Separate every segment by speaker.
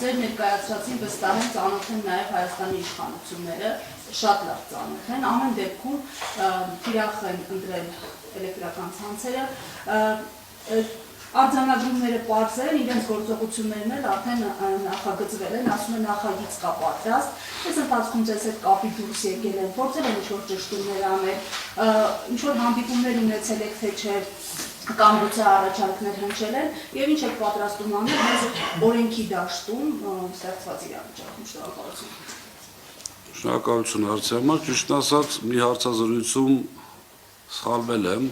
Speaker 1: ձեր ներկայացրածին վստահ են ծանոթ են նաև Հայաստանի իշխանությունները, շատ լավ ծանոթ են, ամեն դեպքում թիրախ են ընտրել էլեկտրական ցանցերը, արձանագրումները պարզ են, իրենց գործողություններն էլ արդեն նախագծվել են, ասում են նախագիծ կա պատրաստ, այս ընթացքում ձեզ հետ կապի դուրս եկել են, փորձել են ինչ-որ ճշտումներ անել, ինչ-որ հանդիպումներ ունեցել եք, թե չէ, կամ գուցե առաջարկներ հնչել են, եւ ինչ եք պատրաստում անել մեզ օրենքի դաշտում ստեղծված իրավիճակում։
Speaker 2: Շնորհակալություն հարցի համար, ճիշտ ասած, մի հարցազրույցում սխալվել եմ,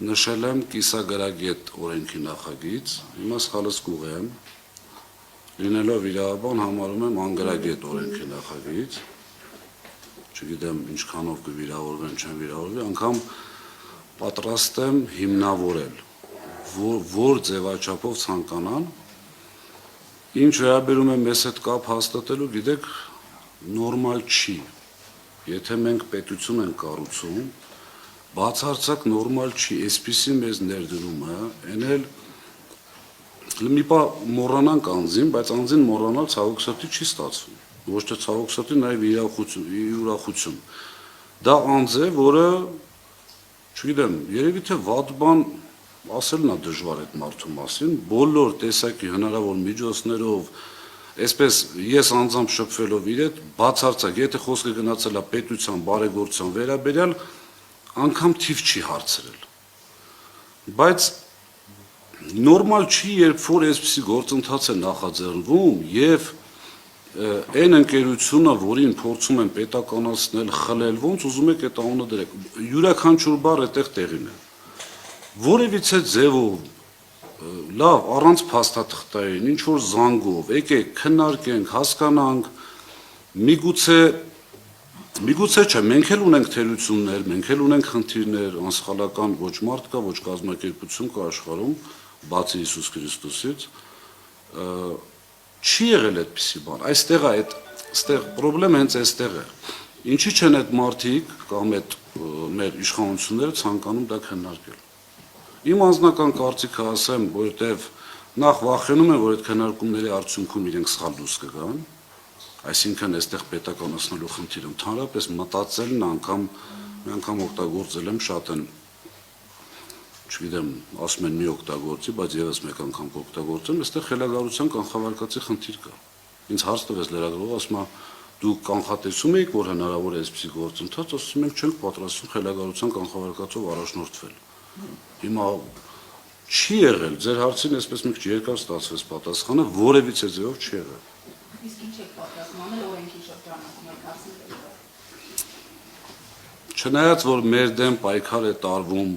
Speaker 2: նշել եմ կիսագրագետ օրենքի նախագիծ, հիմա սխալս կուղեմ, լինելով իրավաբան համարում եմ անգրագետ օրենքի նախագիծ, չգիտեմ ինչքանով կվիրավորվեն, չեն վիրավորվի, անգամ պատրաստ եմ հիմնավորել, որ ձևաչափով ցանկանան, ինչ վերաբերում է մեզ հետ կապ հաստատելու, գիտեք, նորմալ չի, եթե մենք պետություն ենք կառուցում, բացարձակ նորմալ չի, այսպիսի մեզ ներդրումը, են էլ մի պա մոռանանք անձին, բայց անձին մոռանալ ցավոք սրտի չի ստացվում, ոչ թե ցավոք սրտի, նաև ուրախություն, դա անձ է, որը չգիտեմ, երևի թե վատ բան ասելն է դժվար այդ մարդու մասին, բոլոր տեսակի հնարավոր միջոցներով, այսպես ես անձամբ շփվելով իր հետ, բացարձակ, եթե խոսքը գնացել է պետության, բարեգործության վերաբերյալ, անգամ թիվ չի հարցրել, բայց նորմալ չի, երբ որ այսպիսի գործընթաց է նախաձեռնվում և այն ընկերությունը, որին փորձում են պետականացնել, խլել, ոնց ուզում եք այդ անունը դրեք, յուրաքանչյուր բառ այդտեղ տեղին է, որևիցե ձևով, լավ, առանց փաստաթղթային, ինչ-որ զանգով, եկեք, քննարկենք, հասկանանք, միգուցե չէ, մենք էլ ունենք թերություններ, մենք էլ ունենք խնդիրներ, անսխալական ոչ մարդ կա, ոչ կազմակերպություն կա աշխարհում, բացի Հիսուս Քրիստոսից, չի եղել այդպիսի բան, այստեղ է, այստեղ պրոբլեմը հենց այստեղ է, ինչի չեն այդ մարդիկ կամ այդ մեր իշխանությունները ցանկանում դա քննարկել։ Իմ անձնական կարծիքը ասեմ, որովհետև նախ վախենում եմ, որ այդ քննարկումների արդյունքում իրենք սխալ դուրս կգան, այսինքն այստեղ պետականացնելու խնդիրը ընդհանրապես մտածելն մի անգամ օգտագործել եմ, շատ են, չգիտեմ, ասում են մի օգտագործի, բայց եւս մեկ անգամ կօգտագործեմ, այստեղ խելագարության կանխավարկածի խնդիր կա։ Ինձ հարց տվեց լրագրողը, ասում է, դուք կանխատեսում եք, որ հնարավոր է այսպիսի գործընթաց, ասում ենք չենք պատրաստվում խելագարության կանխավարկածով առաջնորդվել։ Հիմա չի եղել, ձեր հարցին այսպես մի քիչ երկար ստացվեց պատասխանը, որևիցե ձևով չի եղել։
Speaker 1: Իսկ ինչ եք պատրաստում անել օրենքի շրջանում եք հասնել։
Speaker 2: Չնայած որ մեր դեմ պայքար է տարվում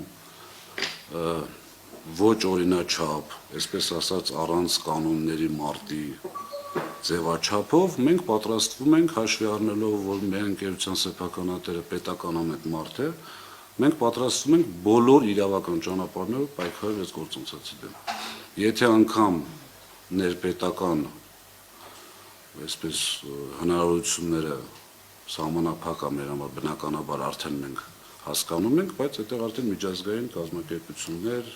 Speaker 2: ոչ օրինաչափ, այսպես ասած առանց կանոնների մարտի ձևաչափով, մենք պատրաստվում ենք հաշվի առնելով, որ մեր ընկերության սեփականատերը պետականամետ մարդ է, մենք պատրաստվում ենք բոլոր իրավական ճանապարհներով պայքարել այս գործընթացի դեմ։ Եթե անգամ ներպետական այսպես հնարավորությունները սահմանափակ է մեր համար, բնականաբար արդեն մենք հասկանում ենք, բայց այդտեղ արդեն միջազգային կազմակերպություններ,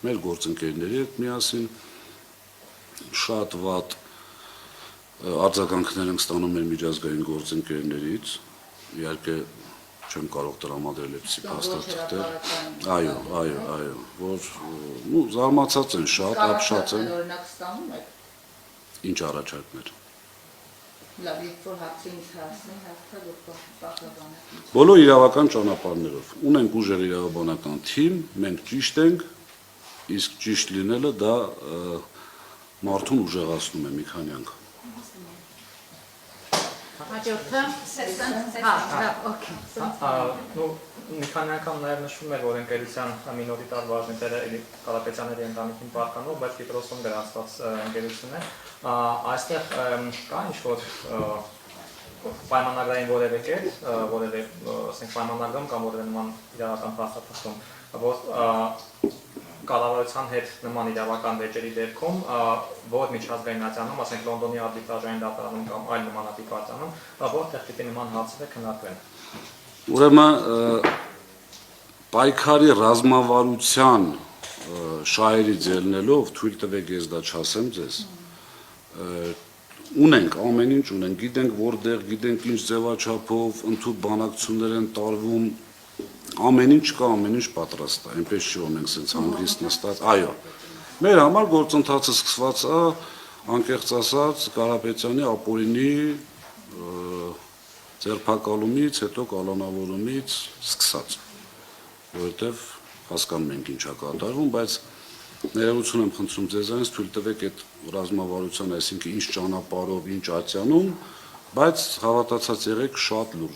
Speaker 2: մեր գործընկերների հետ միասին շատ վատ արձագանքներ ենք ստանում մեր միջազգային գործընկերներից, իհարկե չեմ կարող տրամադրել այդպիսի փաստաթղթեր, այո, որ զարմացած են շատ, ապշած են։
Speaker 1: Օրինակ ստանում եք։
Speaker 2: Ինչ առաջարկներ։
Speaker 1: Լավ, երբ որ հարցին հասնի, հաղթա որ պահպանեք։
Speaker 2: Բոլոր իրավական ճանապարհներով ունենք ուժեղ իրավաբանական թիմ, մենք ճիշտ ենք, իսկ ճիշտ լինելը դա մարդուն ուժեղացնում է մի քանի անգամ։
Speaker 1: Հաջորդը
Speaker 3: մի քանի անգամ նաև նշվում էր, որ ընկերության մինորիտար բաժնետերը Կարապետյանների ընտանիքին պարտանող, բայց Կիպրոսում գրանցված ընկերություն է։ Այստեղ կա ինչ-որ պայմանագրային որևէ կետ, որևէ պայմանագրում կամ որևէ նման իրավական փաստաթղթում, որ կառավարության հետ նման իրավական վեճերի դեպքում, որ միջազգայնացանում, ասենք Լոնդոնի արբիտրաժային դատարանում կամ այլ նմանատիպ արձանում, որտեղ պիտի նման հարցերը քննարկվեն։
Speaker 2: Ուրեմն պայքարի ռազմավարության շահերի ձելնելով թույլ տվեք ես դա չասեմ ձեզ, ունենք, ամեն ինչ ունենք, գիտենք որտեղ, գիտենք ինչ ձևաչափով, ընդհանուր բանակցություններ են տարվում, ամեն ինչ կա, ամեն ինչ պատրաստ է, այնպես չի որ մենք սենց հանգիստ նստած, այո։ Մեր համար գործընթացը սկսված է, անկեղծ ասած, Կարապետյանի ապօրինի ձերբակալումից, հետո կալանավորումից սկսած, որովհետև հասկանում ենք ինչ է կատարվում, բայց ներողություն եմ խնդրում ձեզանից, թույլ տվեք այդ ռազմավարության, այսինքն ինչ ճանապարհով, ինչ ատյանում, բայց հավատացած եղեք շատ լուրջ